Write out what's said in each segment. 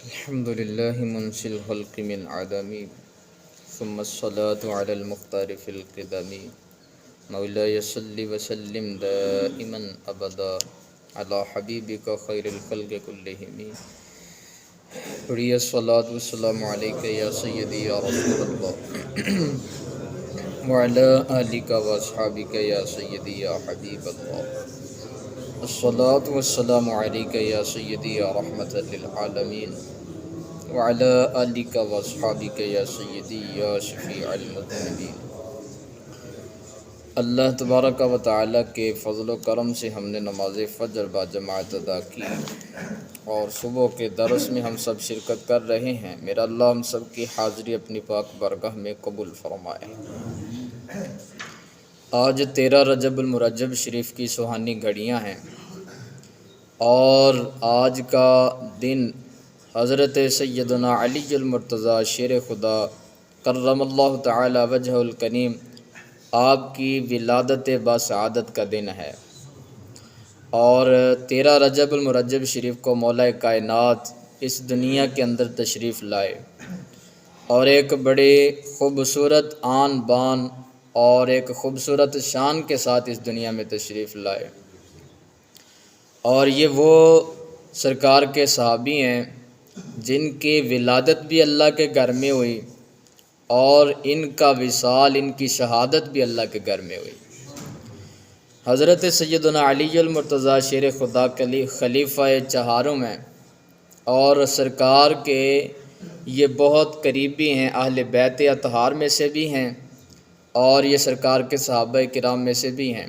الحمد لله منشي الخلق من عدم ثم الصلاة على المختار في القدم مولاي صل وسلم دائما أبدا على حبيبك خير الخلق كلهم پڑھی الصلاة والسلام علیک یا سیدی یا رسول اللہ وعلی آلک واصحابک یا سیدی یا حبیب اللہ الصلاة والسلام علیک یا سیدی یا رحمت للعالمین وعلی آلک واصحابک یا سیدی یا شفیع المذنبین۔ اللہ تبارک و تعالیٰ کے فضل و کرم سے ہم نے نماز فجر با جماعت ادا کی اور صبح کے درس میں ہم سب شرکت کر رہے ہیں۔ میرا اللہ ہم سب کی حاضری اپنی پاک بارگاہ میں قبول فرمائے۔ آج 13 رجب المرجب شریف کی سہانی گھڑیاں ہیں اور آج کا دن حضرت سیدنا علی المرتضیٰ شیر خدا کرم اللہ تعالی وجہ الکریم آپ کی ولادت باسعادت کا دن ہے، اور 13 رجب المرجب شریف کو مولا کائنات اس دنیا کے اندر تشریف لائے اور ایک بڑے خوبصورت آن بان اور ایک خوبصورت شان کے ساتھ اس دنیا میں تشریف لائے، اور یہ وہ سرکار کے صحابی ہیں جن کی ولادت بھی اللہ کے گھر میں ہوئی اور ان کا وصال، ان کی شہادت بھی اللہ کے گھر میں ہوئی۔ حضرت سیدنا علی المرتضیٰ شیر خدا خلیفہ چہارم ہیں اور سرکار کے یہ بہت قریبی ہیں، اہل بیت اطہار میں سے بھی ہیں اور یہ سرکار کے صحابہ کرام میں سے بھی ہیں۔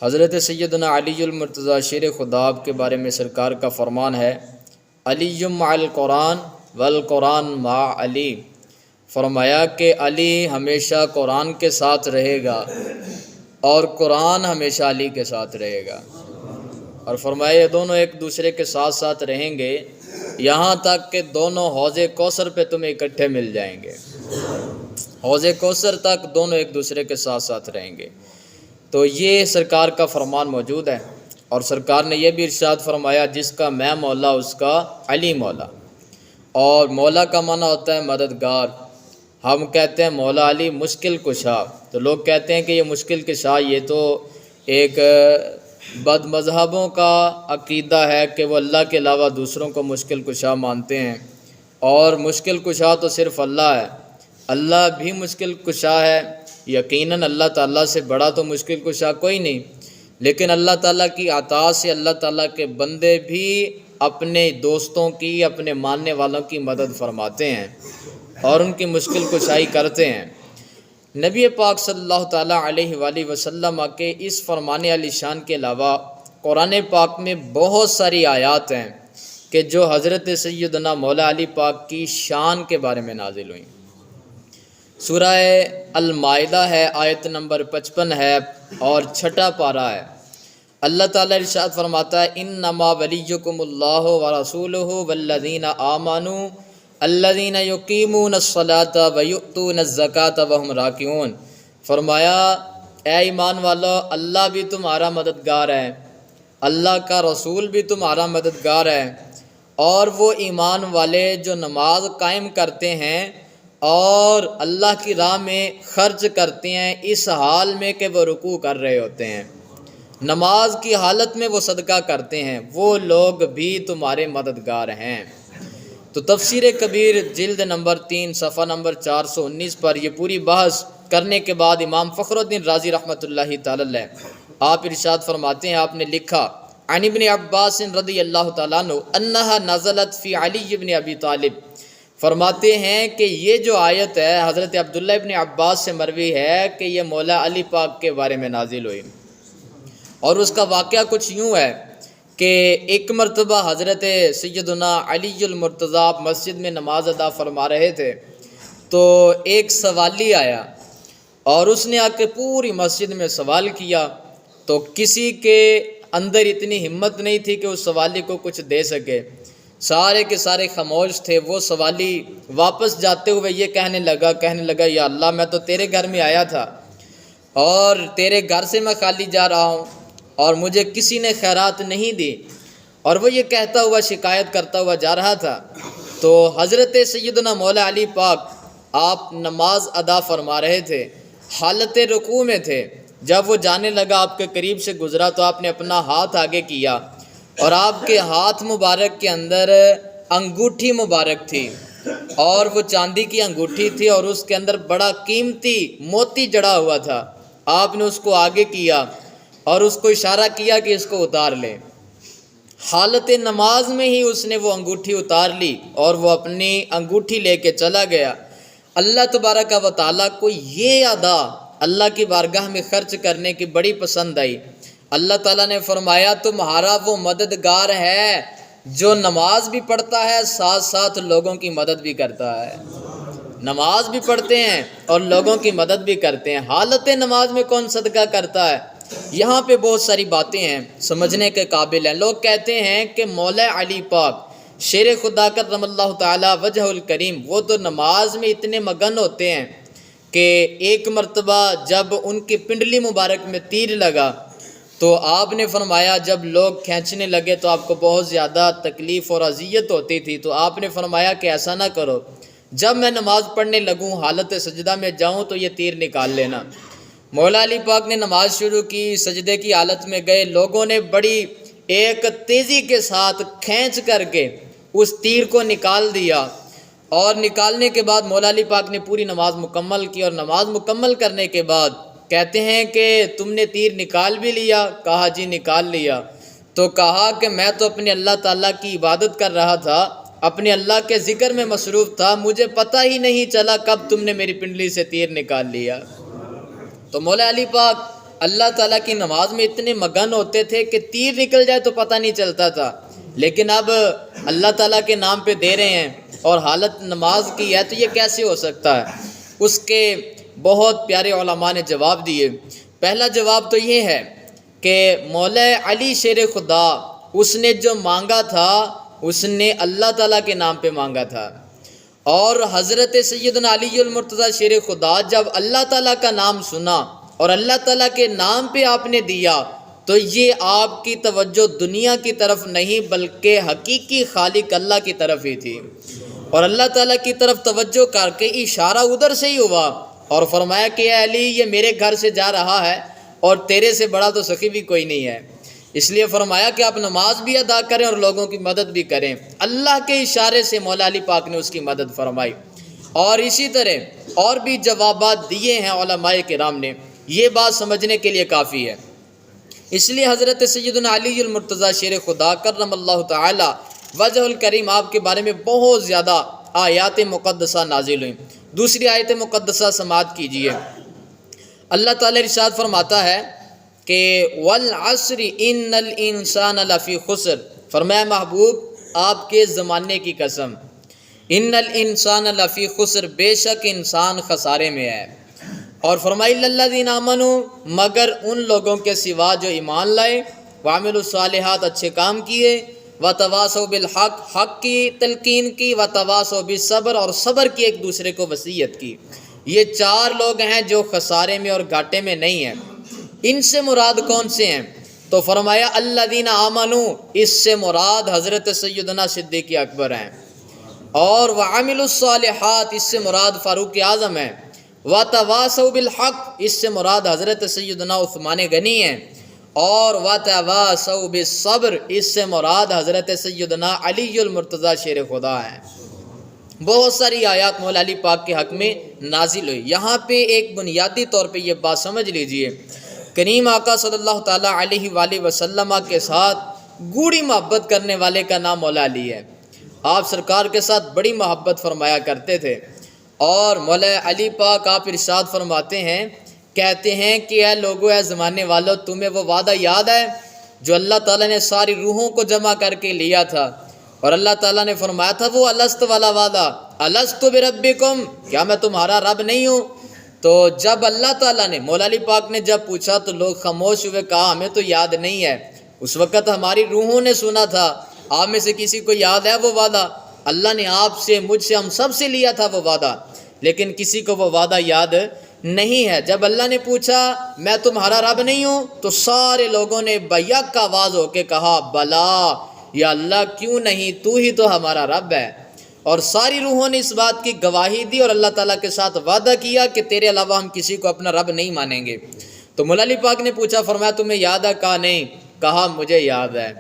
حضرت سیدنا علی المرتضیٰ شیر خدا کے بارے میں سرکار کا فرمان ہے، علی مع القرآن والقرآن مع علی، فرمایا کہ علی ہمیشہ قرآن کے ساتھ رہے گا اور قرآن ہمیشہ علی کے ساتھ رہے گا، اور فرمایا یہ دونوں ایک دوسرے کے ساتھ ساتھ رہیں گے یہاں تک کہ دونوں حوض کوثر پہ تمہیں اکٹھے مل جائیں گے۔ حوض کوثر تک دونوں ایک دوسرے کے ساتھ ساتھ رہیں گے۔ تو یہ سرکار کا فرمان موجود ہے، اور سرکار نے یہ بھی ارشاد فرمایا، جس کا میں مولا اس کا علی مولا، اور مولا کا معنی ہوتا ہے مددگار۔ ہم کہتے ہیں مولا علی مشکل کشا، تو لوگ کہتے ہیں کہ یہ مشکل کشا یہ تو ایک بد مذہبوں کا عقیدہ ہے کہ وہ اللہ کے علاوہ دوسروں کو مشکل کشا مانتے ہیں، اور مشکل کشا تو صرف اللہ ہے۔ اللہ بھی مشکل کشا ہے، یقیناً اللہ تعالیٰ سے بڑا تو مشکل کشا کوئی نہیں، لیکن اللہ تعالیٰ کی عطا سے اللہ تعالیٰ کے بندے بھی اپنے دوستوں کی، اپنے ماننے والوں کی مدد فرماتے ہیں اور ان کی مشکل کشائی کرتے ہیں۔ نبی پاک صلی اللہ تعالیٰ علیہ وآلہ وسلم کے اس فرمان علی شان کے علاوہ قرآن پاک میں بہت ساری آیات ہیں کہ جو حضرت سیدنا مولا علی پاک کی شان کے بارے میں نازل ہوئیں۔ سورہ المائدہ ہے، آیت نمبر 55 ہے اور 6 پارہ ہے۔ اللہ تعالیٰ ارشاد فرماتا ہے، انما ولیکم اللہ ورسولہ والذین آمنوا الذین یقیمون الصلاۃ ویؤتون الزکاۃ وہم راکعون۔ فرمایا اے ایمان والو، اللہ بھی تمہارا مددگار ہے، اللہ کا رسول بھی تمہارا مددگار ہے، اور وہ ایمان والے جو نماز قائم کرتے ہیں اور اللہ کی راہ میں خرچ کرتے ہیں اس حال میں کہ وہ رکوع کر رہے ہوتے ہیں، نماز کی حالت میں وہ صدقہ کرتے ہیں، وہ لوگ بھی تمہارے مددگار ہیں۔ تو تفسیر کبیر جلد نمبر 3 صفحہ نمبر 419 پر یہ پوری بحث کرنے کے بعد امام فخر الدین رازی رحمۃ اللہ تعالی علیہ آپ ارشاد فرماتے ہیں، آپ نے لکھا، عن ابن عباس رضی اللہ تعالیٰ عنہ انہا نزلت فی علی بن ابی طالب، فرماتے ہیں کہ یہ جو آیت ہے حضرت عبداللہ ابن عباس سے مروی ہے کہ یہ مولا علی پاک کے بارے میں نازل ہوئی، اور اس کا واقعہ کچھ یوں ہے کہ ایک مرتبہ حضرت سیدنا علی المرتضیٰ مسجد میں نماز ادا فرما رہے تھے، تو ایک سوالی آیا اور اس نے آ کے پوری مسجد میں سوال کیا، تو کسی کے اندر اتنی ہمت نہیں تھی کہ اس سوالی کو کچھ دے سکے، سارے کے سارے خاموش تھے۔ وہ سوالی واپس جاتے ہوئے یہ کہنے لگا یا اللہ، میں تو تیرے گھر میں آیا تھا اور تیرے گھر سے میں خالی جا رہا ہوں اور مجھے کسی نے خیرات نہیں دی، اور وہ یہ کہتا ہوا شکایت کرتا ہوا جا رہا تھا تو حضرت سیدنا مولا علی پاک آپ نماز ادا فرما رہے تھے، حالت رکوع میں تھے۔ جب وہ جانے لگا، آپ کے قریب سے گزرا تو آپ نے اپنا ہاتھ آگے کیا اور آپ کے ہاتھ مبارک کے اندر انگوٹھی مبارک تھی، اور وہ چاندی کی انگوٹھی تھی اور اس کے اندر بڑا قیمتی موتی جڑا ہوا تھا۔ آپ نے اس کو آگے کیا اور اس کو اشارہ کیا کہ اس کو اتار لیں۔ حالت نماز میں ہی اس نے وہ انگوٹھی اتار لی اور وہ اپنی انگوٹھی لے کے چلا گیا۔ اللہ تبارک و تعالیٰ کو یہ ادا اللہ کی بارگاہ میں خرچ کرنے کی بڑی پسند آئی۔ اللہ تعالیٰ نے فرمایا تمہارا وہ مددگار ہے جو نماز بھی پڑھتا ہے، ساتھ ساتھ لوگوں کی مدد بھی کرتا ہے۔ نماز بھی پڑھتے ہیں اور لوگوں کی مدد بھی کرتے ہیں۔ حالت نماز میں کون صدقہ کرتا ہے؟ یہاں پہ بہت ساری باتیں ہیں، سمجھنے کے قابل ہیں۔ لوگ کہتے ہیں کہ مولا علی پاک شیر خدا کرم اللہ تعالی وجہ الکریم، وہ تو نماز میں اتنے مگن ہوتے ہیں کہ ایک مرتبہ جب ان کی پنڈلی مبارک میں تیر لگا تو آپ نے فرمایا جب لوگ کھینچنے لگے تو آپ کو بہت زیادہ تکلیف اور اذیت ہوتی تھی، تو آپ نے فرمایا کہ ایسا نہ کرو، جب میں نماز پڑھنے لگوں حالت سجدہ میں جاؤں تو یہ تیر نکال لینا۔ مولا علی پاک نے نماز شروع کی، سجدے کی حالت میں گئے، لوگوں نے بڑی ایک تیزی کے ساتھ کھینچ کر کے اس تیر کو نکال دیا، اور نکالنے کے بعد مولا علی پاک نے پوری نماز مکمل کی، اور نماز مکمل کرنے کے بعد کہتے ہیں کہ تم نے تیر نکال بھی لیا؟ کہا جی نکال لیا۔ تو کہا کہ میں تو اپنے اللہ تعالیٰ کی عبادت کر رہا تھا، اپنے اللہ کے ذکر میں مصروف تھا، مجھے پتہ ہی نہیں چلا کب تم نے میری پنڈلی سے تیر نکال لیا۔ تو مولا علی پاک اللہ تعالیٰ کی نماز میں اتنے مگن ہوتے تھے کہ تیر نکل جائے تو پتہ نہیں چلتا تھا، لیکن اب اللہ تعالیٰ کے نام پہ دے رہے ہیں اور حالت نماز کی ہے تو یہ کیسے ہو سکتا ہے؟ اس کے بہت پیارے علماء نے جواب دیے۔ پہلا جواب تو یہ ہے کہ مولا علی شیر خدا اس نے جو مانگا تھا اس نے اللہ تعالیٰ کے نام پہ مانگا تھا، اور حضرت سیدنا علی المرتضیٰ شیر خدا جب اللہ تعالیٰ کا نام سنا اور اللہ تعالیٰ کے نام پہ آپ نے دیا تو یہ آپ کی توجہ دنیا کی طرف نہیں بلکہ حقیقی خالق اللہ کی طرف ہی تھی، اور اللہ تعالیٰ کی طرف توجہ کر کے اشارہ ادھر سے ہی ہوا اور فرمایا کہ اے علی یہ میرے گھر سے جا رہا ہے اور تیرے سے بڑا تو سخی بھی کوئی نہیں ہے، اس لیے فرمایا کہ آپ نماز بھی ادا کریں اور لوگوں کی مدد بھی کریں۔ اللہ کے اشارے سے مولا علی پاک نے اس کی مدد فرمائی، اور اسی طرح اور بھی جوابات دیے ہیں علماء کرام نے، یہ بات سمجھنے کے لیے کافی ہے۔ اس لیے حضرت سیدنا علی المرتضیٰ شیر خدا کرم اللہ تعالی وجہ الکریم آپ کے بارے میں بہت زیادہ آیات مقدسہ نازل ہوئیں۔ دوسری آیت مقدسہ سماعت کیجیے۔ اللہ تعالی ارشاد فرماتا ہے کہ والعصر ان الانسان لفی خسر، فرمایا محبوب آپ کے زمانے کی قسم، ان الانسان لفی خسر، بے شک انسان خسارے میں ہے، اور فرمایا الا الذین آمنوا، مگر ان لوگوں کے سوا جو ایمان لائے، وعملوا الصالحات، اچھے کام کیے، وتواصوا بالحق، حق کی تلقین کی، وتواصوا بالصبر، اور صبر کی ایک دوسرے کو وصیت کی۔ یہ چار لوگ ہیں جو خسارے میں اور گھاٹے میں نہیں ہیں۔ ان سے مراد کون سے ہیں؟ تو فرمایا الذین آمنوا، اس سے مراد حضرت سیدنا صدیق اکبر ہیں، اور وعملوا الصالحات، اس سے مراد فاروق اعظم ہیں، وتواصوا بالحق، اس سے مراد حضرت سیدنا عثمان غنی ہیں، اور وتواصوا بالصبر، اس سے مراد حضرت سیدنا علی المرتضیٰ شیر خدا ہیں۔ بہت ساری آیات مولا علی پاک کے حق میں نازل ہوئی۔ یہاں پہ ایک بنیادی طور پہ یہ بات سمجھ لیجئے، کریم آقا صلی اللہ تعالیٰ علیہ وآلہ وسلم کے ساتھ گوڑی محبت کرنے والے کا نام مولا علی ہے۔ آپ سرکار کے ساتھ بڑی محبت فرمایا کرتے تھے، اور مولا علی پاک آپ ارشاد فرماتے ہیں، کہتے ہیں کہ اے لوگو، اے زمانے والو، تمہیں وہ وعدہ یاد ہے جو اللہ تعالیٰ نے ساری روحوں کو جمع کر کے لیا تھا، اور اللہ تعالیٰ نے فرمایا تھا وہ الست والا وعدہ، الست بربکم، کیا میں تمہارا رب نہیں ہوں؟ تو جب اللہ تعالیٰ نے، مولا علی پاک نے جب پوچھا تو لوگ خاموش ہوئے، کہا ہمیں تو یاد نہیں ہے، اس وقت ہماری روحوں نے سنا تھا، آپ میں سے کسی کو یاد ہے وہ وعدہ؟ اللہ نے آپ سے، مجھ سے، ہم سب سے لیا تھا وہ وعدہ، لیکن کسی کو وہ وعدہ یاد نہیں ہے۔ جب اللہ نے پوچھا میں تمہارا رب نہیں ہوں تو سارے لوگوں نے بیک آواز ہو کے کہا بلا یا اللہ، کیوں نہیں، تو ہی تو ہمارا رب ہے۔ اور ساری روحوں نے اس بات کی گواہی دی اور اللہ تعالیٰ کے ساتھ وعدہ کیا کہ تیرے علاوہ ہم کسی کو اپنا رب نہیں مانیں گے۔ تو مولا علی پاک نے پوچھا، فرمایا تمہیں یاد ہے؟ کہا نہیں۔ کہا مجھے یاد ہے،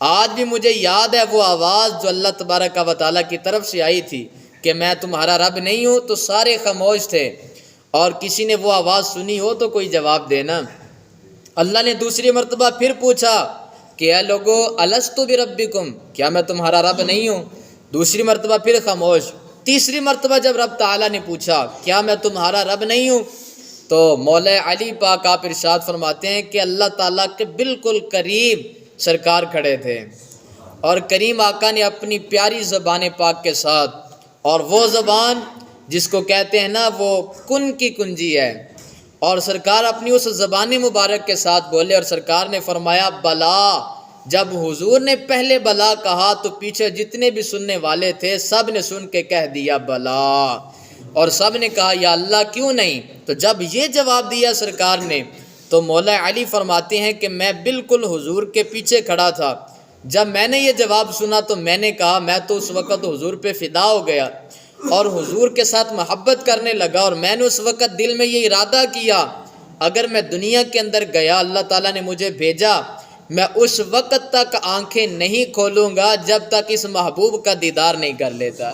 آج بھی مجھے یاد ہے وہ آواز جو اللہ تبارک و تعالیٰ کی طرف سے آئی تھی کہ میں تمہارا رب نہیں ہوں۔ تو سارے خاموش تھے، اور کسی نے وہ آواز سنی ہو تو کوئی جواب دینا۔ اللہ نے دوسری مرتبہ پھر پوچھا کہ اے لوگو الستو بربکم، کیا میں تمہارا رب نہیں ہوں؟ دوسری مرتبہ پھر خاموش۔ تیسری مرتبہ جب رب تعالیٰ نے پوچھا کیا میں تمہارا رب نہیں ہوں، تو مولا علی پاک آپ ارشاد فرماتے ہیں کہ اللہ تعالیٰ کے بالکل قریب سرکار کھڑے تھے، اور کریم آقا نے اپنی پیاری زبان پاک کے ساتھ، اور وہ زبان جس کو کہتے ہیں نا وہ کن کی کنجی ہے، اور سرکار اپنی اس زبان مبارک کے ساتھ بولے، اور سرکار نے فرمایا بلا۔ جب حضور نے پہلے بلا کہا تو پیچھے جتنے بھی سننے والے تھے سب نے سن کے کہہ دیا بلا، اور سب نے کہا یا اللہ کیوں نہیں؟ تو جب یہ جواب دیا سرکار نے تو مولا علی فرماتے ہیں کہ میں بالکل حضور کے پیچھے کھڑا تھا۔ جب میں نے یہ جواب سنا تو میں نے کہا، میں تو اس وقت حضور پہ فدا ہو گیا اور حضور کے ساتھ محبت کرنے لگا، اور میں نے اس وقت دل میں یہ ارادہ کیا اگر میں دنیا کے اندر گیا، اللہ تعالیٰ نے مجھے بھیجا، میں اس وقت تک آنکھیں نہیں کھولوں گا جب تک اس محبوب کا دیدار نہیں کر لیتا۔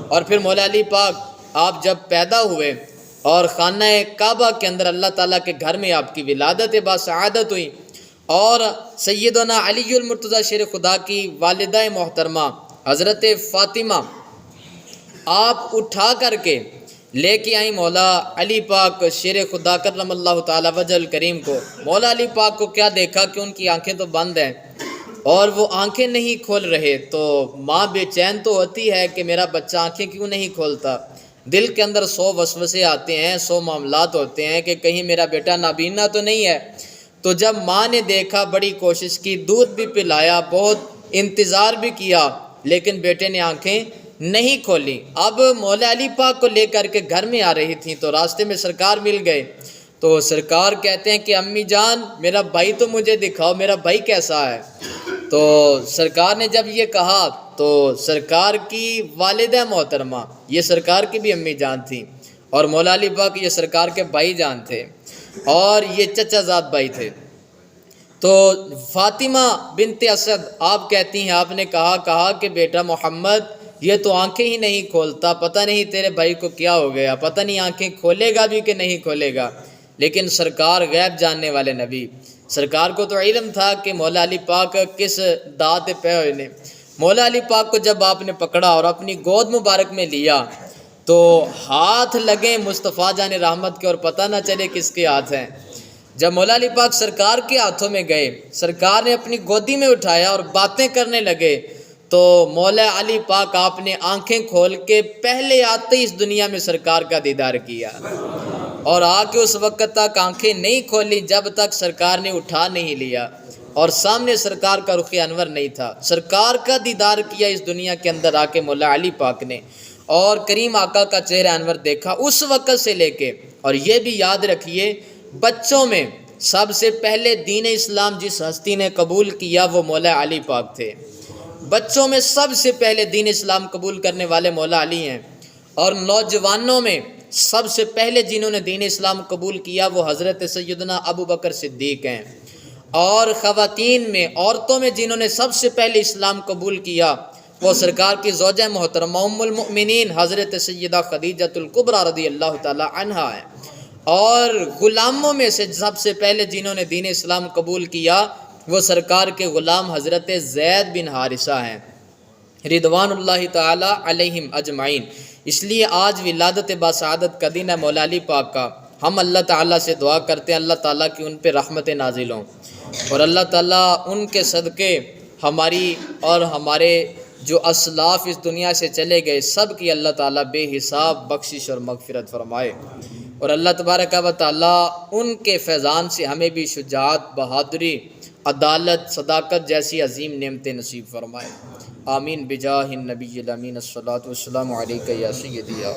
اور پھر مولا علی پاک آپ جب پیدا ہوئے اور خانہ کعبہ کے اندر اللہ تعالیٰ کے گھر میں آپ کی ولادت باسعادت ہوئی، اور سیدنا علی المرتضیٰ شیر خدا کی والدہ محترمہ حضرت فاطمہ آپ اٹھا کر کے لے کے آئیں مولا علی پاک شیر خدا کرم اللہ تعالیٰ وجہ الکریم کو۔ مولا علی پاک کو کیا دیکھا کہ ان کی آنکھیں تو بند ہیں اور وہ آنکھیں نہیں کھول رہے، تو ماں بے چین تو ہوتی ہے کہ میرا بچہ آنکھیں کیوں نہیں کھولتا، دل کے اندر 100 وسوسے آتے ہیں، 100 معاملات ہوتے ہیں کہ کہیں میرا بیٹا نابینا تو نہیں ہے۔ تو جب ماں نے دیکھا، بڑی کوشش کی، دودھ بھی پلایا، بہت انتظار بھی کیا، لیکن بیٹے نے آنکھیں نہیں کھولی۔ اب مولا علی پاک کو لے کر کے گھر میں آ رہی تھیں تو راستے میں سرکار مل گئے، تو سرکار کہتے ہیں کہ امی جان میرا بھائی تو مجھے دکھاؤ، میرا بھائی کیسا ہے؟ تو سرکار نے جب یہ کہا تو سرکار کی والدہ محترمہ، یہ سرکار کی بھی امی جان تھیں، اور مولا علی پاک یہ سرکار کے بھائی جان تھے، اور یہ چچا زاد بھائی تھے۔ تو فاطمہ بنت اسد آپ کہتی ہیں آپ نے کہا کہ بیٹا محمد یہ تو آنکھیں ہی نہیں کھولتا، پتہ نہیں تیرے بھائی کو کیا ہو گیا، پتہ نہیں آنکھیں کھولے گا بھی کہ نہیں کھولے گا۔ لیکن سرکار غیب جاننے والے نبی، سرکار کو تو علم تھا کہ مولا علی پاک کس دعات پہ ہوئے نے۔ مولا علی پاک کو جب آپ نے پکڑا اور اپنی گود مبارک میں لیا تو ہاتھ لگے مصطفیٰ جان رحمت کے اور پتہ نہ چلے کس کے ہاتھ ہیں۔ جب مولا علی پاک سرکار کے ہاتھوں میں گئے، سرکار نے اپنی گودی میں اٹھایا اور باتیں کرنے لگے، تو مولا علی پاک آپ نے آنکھیں کھول کے پہلے آتے ہی اس دنیا میں سرکار کا دیدار کیا، اور آ کے اس وقت تک آنکھیں نہیں کھولی جب تک سرکار نے اٹھا نہیں لیا، اور سامنے سرکار کا رخ انور نہیں تھا۔ سرکار کا دیدار کیا اس دنیا کے اندر آ کے مولا علی پاک نے، اور کریم آقا کا چہرہ انور دیکھا اس وقت سے لے کے۔ اور یہ بھی یاد رکھیے بچوں میں سب سے پہلے دین اسلام جس ہستی نے قبول کیا وہ مولا علی پاک تھے۔ بچوں میں سب سے پہلے دین اسلام قبول کرنے والے مولا علی ہیں، اور نوجوانوں میں سب سے پہلے جنہوں نے دین اسلام قبول کیا وہ حضرت سیدنا ابو بکر صدیق ہیں، اور خواتین میں عورتوں میں جنہوں نے سب سے پہلے اسلام قبول کیا وہ سرکار کی زوجہ محترمہ ام المؤمنین حضرت سیدہ خدیجۃ الکبریٰ رضی اللہ تعالی عنہا ہیں، اور غلاموں میں سے سب سے پہلے جنہوں نے دین اسلام قبول کیا وہ سرکار کے غلام حضرت زید بن حارثہ ہیں رضوان اللہ تعالی علیہم اجمعین۔ اس لیے آج ولادت باسعادت کا دن ہے مولا علی پاک کا۔ ہم اللہ تعالیٰ سے دعا کرتے ہیں اللہ تعالیٰ کی ان پہ رحمت نازل ہوں، اور اللہ تعالیٰ ان کے صدقے ہماری اور ہمارے جو اسلاف اس دنیا سے چلے گئے سب کی اللہ تعالیٰ بے حساب بخشش اور مغفرت فرمائے، اور اللہ تبارک و تعالیٰ ان کے فیضان سے ہمیں بھی شجاعت، بہادری، عدالت، صداقت جیسی عظیم نعمتیں نصیب فرمائے۔ آمین بجاہ النبی الامین، الصلاۃ والسلام علیک یا سیدی۔